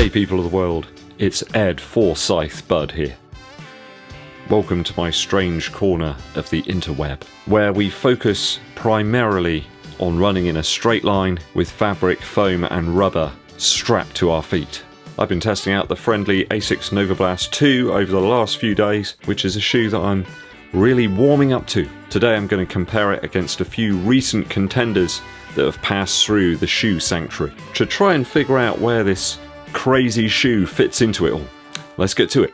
Hey people of the world, it's EDDBUD here. Welcome to my strange corner of the interweb, where we focus primarily on running in a straight line with fabric, foam and rubber strapped to our feet. I've been testing out the friendly ASICS NOVABLAST 2 over the last few days, which is a shoe that I'm really warming up to. Today I'm going to compare it against a few recent contenders that have passed through the shoe sanctuary to try and figure out where this crazy shoe fits into it all. Let's get to it.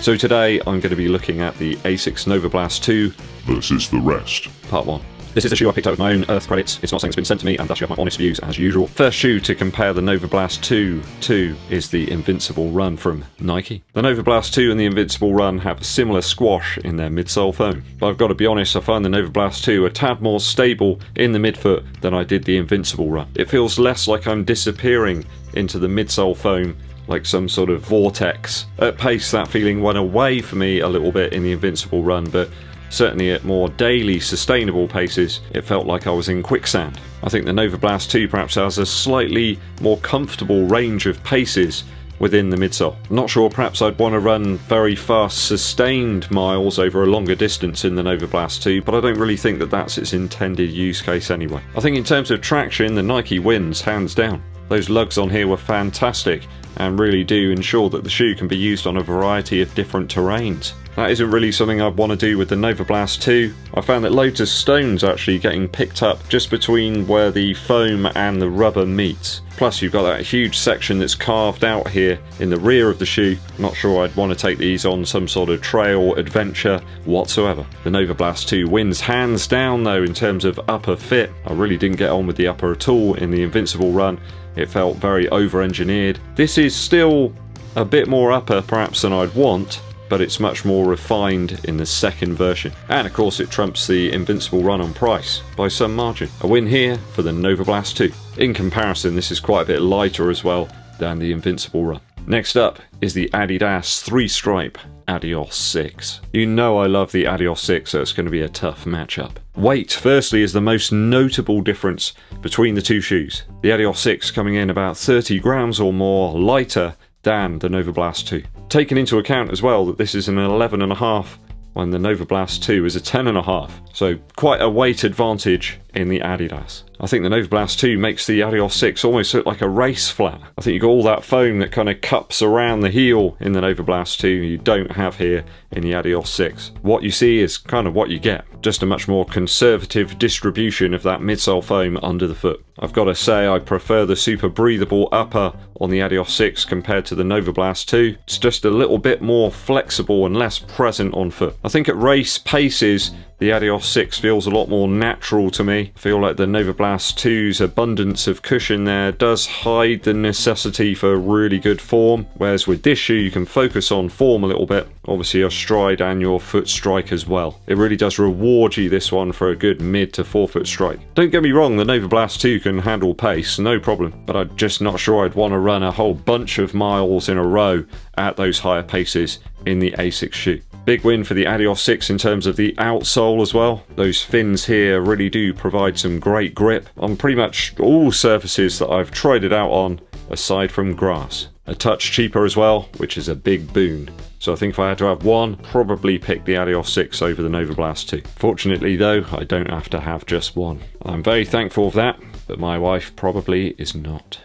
So today I'm going to be looking at the ASICS NOVABLAST 2 versus the rest. Part 1. This is a shoe I picked up with my own Earth credits. It's not something that's been sent to me, and thus you have my honest views as usual. First shoe to compare the NOVABLAST 2 to is the Invincible Run from Nike. The NOVABLAST 2 and the Invincible Run have a similar squash in their midsole foam. But I've got to be honest, I find the NOVABLAST 2 a tad more stable in the midfoot than I did the Invincible Run. It feels less like I'm disappearing into the midsole foam like some sort of vortex. At pace, that feeling went away for me a little bit in the Invincible Run, but certainly at more daily, sustainable paces, it felt like I was in quicksand. I think the NOVABLAST 2 perhaps has a slightly more comfortable range of paces within the midsole. I'm not sure, perhaps I'd want to run very fast, sustained miles over a longer distance in the NOVABLAST 2, but I don't really think that that's its intended use case anyway. I think in terms of traction, the Nike wins, hands down. Those lugs on here were fantastic and really do ensure that the shoe can be used on a variety of different terrains. That isn't really something I'd want to do with the NOVABLAST 2. I found that loads of stones actually getting picked up just between where the foam and the rubber meets. Plus you've got that huge section that's carved out here in the rear of the shoe. Not sure I'd want to take these on some sort of trail adventure whatsoever. The NOVABLAST 2 wins hands down though in terms of upper fit. I really didn't get on with the upper at all in the Invincible Run. It felt very over-engineered. This is still a bit more upper perhaps than I'd want, but it's much more refined in the second version. And of course it trumps the Invincible Run on price by some margin. A win here for the NOVABLAST 2. In comparison, this is quite a bit lighter as well than the Invincible Run. Next up is the Adidas ThreeStripe ADIOS 6. You know I love the ADIOS 6, so it's going to be a tough matchup. Weight, firstly, is the most notable difference between the two shoes. The ADIOS 6 coming in about 30 grams or more lighter than the NOVABLAST 2. Taking into account as well that this is an 11.5 when the NOVABLAST 2 is a 10.5, so quite a weight advantage in the Adidas. I think the NOVABLAST 2 makes the ADIOS 6 almost look like a race flat. I think you've got all that foam that kind of cups around the heel in the NOVABLAST 2 you don't have here in the ADIOS 6. What you see is kind of what you get, just a much more conservative distribution of that midsole foam under the foot. I've got to say I prefer the super breathable upper on the ADIOS 6 compared to the NOVABLAST 2. It's just a little bit more flexible and less present on foot. I think at race paces the ADIOS 6 feels a lot more natural to me. I feel like the NOVABLAST 2's abundance of cushion there does hide the necessity for really good form, whereas with this shoe you can focus on form a little bit, obviously your stride and your foot strike as well. It really does reward you, this one, for a good mid to forefoot strike. Don't get me wrong, the NOVABLAST 2 can handle pace, no problem, but I'm just not sure I'd want to run a whole bunch of miles in a row at those higher paces in the ASICS shoe. Big win for the ADIOS 6 in terms of the outsole as well. Those fins here really do provide some great grip on pretty much all surfaces that I've tried it out on, aside from grass. A touch cheaper as well, which is a big boon. So I think if I had to have one, probably pick the ADIOS 6 over the NOVABLAST 2. Fortunately though, I don't have to have just one. I'm very thankful for that, but my wife probably is not.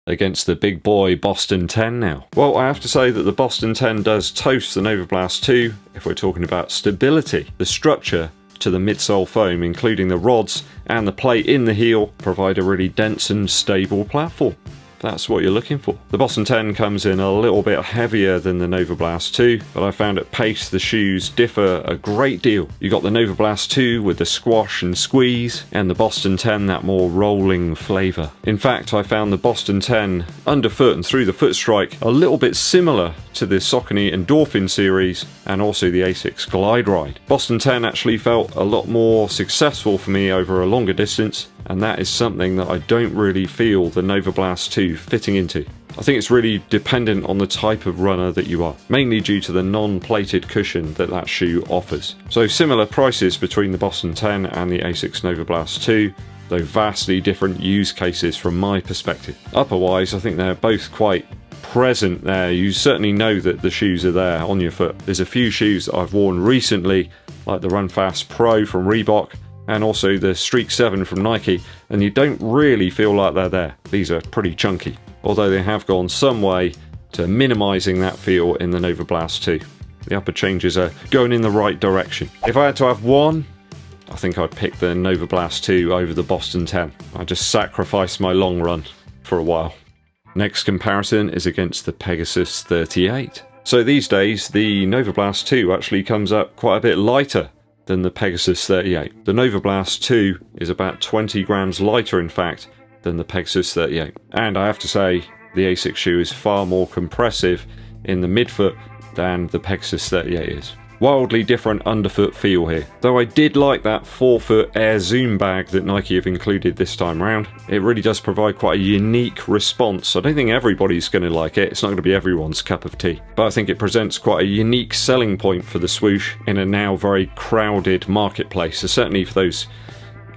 Against the big boy Boston 10 now. Well, I have to say that the Boston 10 does toast the NOVABLAST 2 if we're talking about stability. The structure to the midsole foam, including the rods and the plate in the heel, provide a really dense and stable platform. That's what you're looking for. The Boston 10 comes in a little bit heavier than the NOVABLAST 2, but I found at pace the shoes differ a great deal. You got the NOVABLAST 2 with the squash and squeeze, and the Boston 10 that more rolling flavour. In fact, I found the Boston 10 underfoot and through the foot strike a little bit similar to the Saucony Endorphin series and also the ASICS Glide Ride. Boston 10 actually felt a lot more successful for me over a longer distance and that is something that I don't really feel the NOVABLAST 2 fitting into. I think it's really dependent on the type of runner that you are, mainly due to the non-plated cushion that that shoe offers. So similar prices between the Boston 10 and the ASICS NOVABLAST 2, though vastly different use cases from my perspective. Upper-wise, I think they're both quite present there. You certainly know that the shoes are there on your foot. There's a few shoes that I've worn recently, like the Run Fast Pro from Reebok, and also the Streak 7 from Nike, and you don't really feel like they're there. These are pretty chunky, although they have gone some way to minimising that feel in the NOVABLAST 2. The upper changes are going in the right direction. If I had to have one, I think I'd pick the NOVABLAST 2 over the Boston 10. I just sacrificed my long run for a while. Next comparison is against the Pegasus 38. So these days, the NOVABLAST 2 actually comes up quite a bit lighter than the Pegasus 38. The NOVABLAST 2 is about 20 grams lighter, in fact, than the Pegasus 38. And I have to say, the ASICS shoe is far more compressive in the midfoot than the Pegasus 38 is. Wildly different underfoot feel here. Though I did like that 4-foot Air Zoom bag that Nike have included this time around. It really does provide quite a unique response. I don't think everybody's going to like it. It's not going to be everyone's cup of tea. But I think it presents quite a unique selling point for the swoosh in a now very crowded marketplace. So certainly for those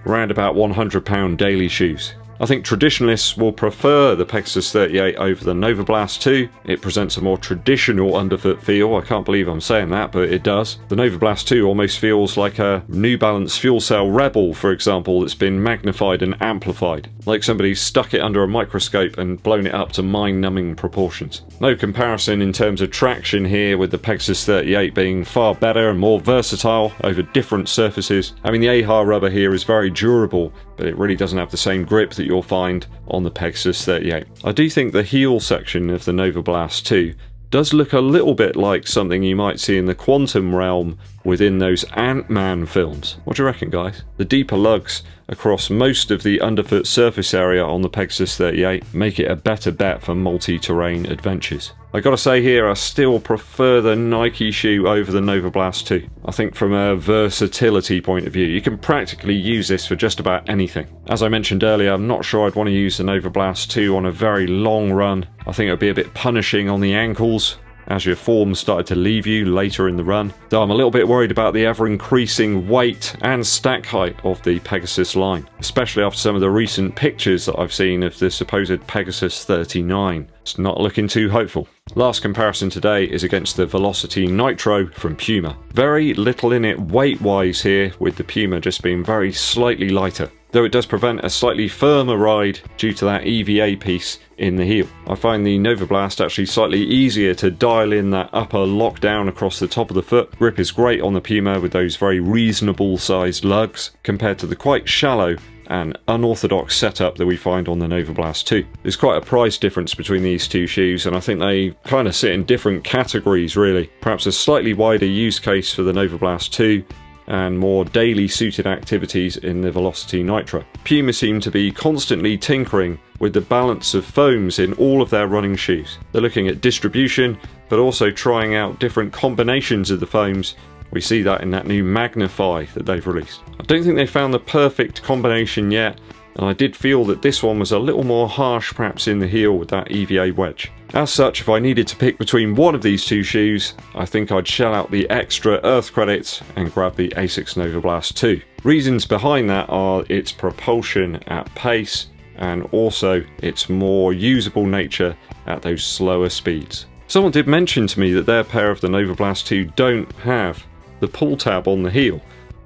around about £100 daily shoes. I think traditionalists will prefer the Pegasus 38 over the NOVABLAST 2. It presents a more traditional underfoot feel. I can't believe I'm saying that, but it does. The NOVABLAST 2 almost feels like a New Balance Fuel Cell Rebel, for example, that's been magnified and amplified. Like somebody stuck it under a microscope and blown it up to mind-numbing proportions. No comparison in terms of traction here, with the Pegasus 38 being far better and more versatile over different surfaces. I mean, the AHA rubber here is very durable, but it really doesn't have the same grip that you'll find on the Pegasus 38. I do think the heel section of the NOVABLAST 2 does look a little bit like something you might see in the quantum realm within those Ant-Man films. What do you reckon, guys? The deeper lugs across most of the underfoot surface area on the Pegasus 38 make it a better bet for multi-terrain adventures. I gotta say here, I still prefer the Nike shoe over the NOVABLAST 2. I think from a versatility point of view, you can practically use this for just about anything. As I mentioned earlier, I'm not sure I'd want to use the NOVABLAST 2 on a very long run. I think it would be a bit punishing on the ankles as your form started to leave you later in the run. Though I'm a little bit worried about the ever-increasing weight and stack height of the Pegasus line, especially after some of the recent pictures that I've seen of the supposed Pegasus 39. It's not looking too hopeful. Last comparison today is against the Velocity Nitro from Puma. Very little in it weight-wise here, with the Puma just being very slightly lighter, though it does prevent a slightly firmer ride due to that EVA piece in the heel. I find the NOVABLAST actually slightly easier to dial in that upper lockdown across the top of the foot. Grip is great on the Puma with those very reasonable sized lugs compared to the quite shallow and unorthodox setup that we find on the NOVABLAST 2. There's quite a price difference between these two shoes, and I think they kind of sit in different categories really. Perhaps a slightly wider use case for the NOVABLAST 2 and more daily suited activities in the Velocity Nitro. Puma seem to be constantly tinkering with the balance of foams in all of their running shoes. They're looking at distribution, but also trying out different combinations of the foams. We see that in that new Magnify that they've released. I don't think they found the perfect combination yet, and I did feel that this one was a little more harsh perhaps in the heel with that EVA wedge. As such, if I needed to pick between one of these two shoes, I think I'd shell out the extra earth credits and grab the ASICS NOVABLAST 2. Reasons behind that are its propulsion at pace and also its more usable nature at those slower speeds. Someone did mention to me that their pair of the NOVABLAST 2 don't have the pull tab on the heel,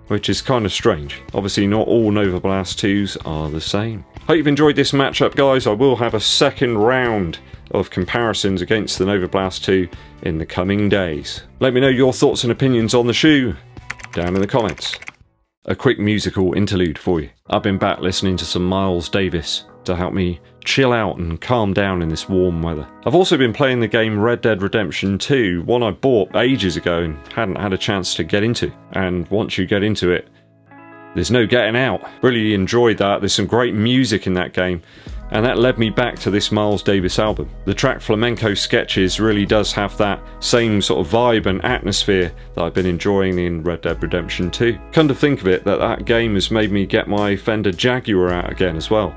which is kind of strange. Obviously not all NOVABLAST 2s are the same. Hope you've enjoyed this matchup, guys. I will have a second round of comparisons against the NOVABLAST 2 in the coming days. Let me know your thoughts and opinions on the shoe down in the comments. A quick musical interlude for you. I've been back listening to some Miles Davis to help me chill out and calm down in this warm weather. I've also been playing the game Red Dead Redemption 2, one I bought ages ago and hadn't had a chance to get into. And once you get into it, there's no getting out. Really enjoyed that. There's some great music in that game. And that led me back to this Miles Davis album. The track Flamenco Sketches really does have that same sort of vibe and atmosphere that I've been enjoying in Red Dead Redemption 2. Come to think of it, that game has made me get my Fender Jaguar out again as well.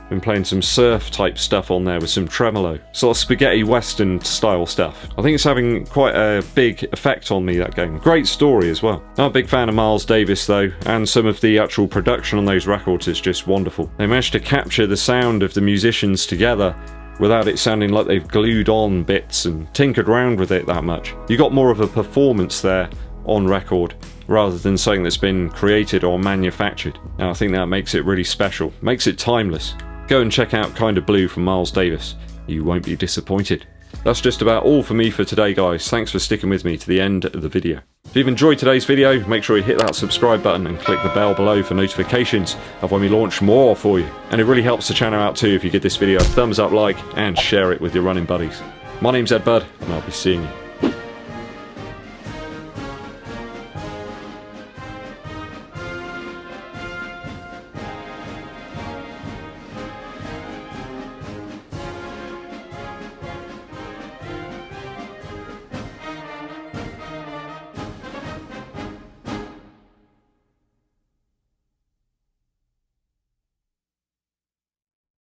Been playing some surf type stuff on there with some tremolo, sort of spaghetti western style stuff. I think it's having quite a big effect on me, that game. Great story as well. I'm a big fan of Miles Davis though, and some of the actual production on those records is just wonderful. They managed to capture the sound of the musicians together without it sounding like they've glued on bits and tinkered around with it that much. You got more of a performance there on record rather than something that's been created or manufactured. And I think that makes it really special, makes it timeless. Go and check out Kinda Blue from Miles Davis. You won't be disappointed. That's just about all for me for today, guys. Thanks for sticking with me to the end of the video. If you've enjoyed today's video, make sure you hit that subscribe button and click the bell below for notifications of when we launch more for you. And it really helps the channel out too if you give this video a thumbs up, like, and share it with your running buddies. My name's EDDBUD, and I'll be seeing you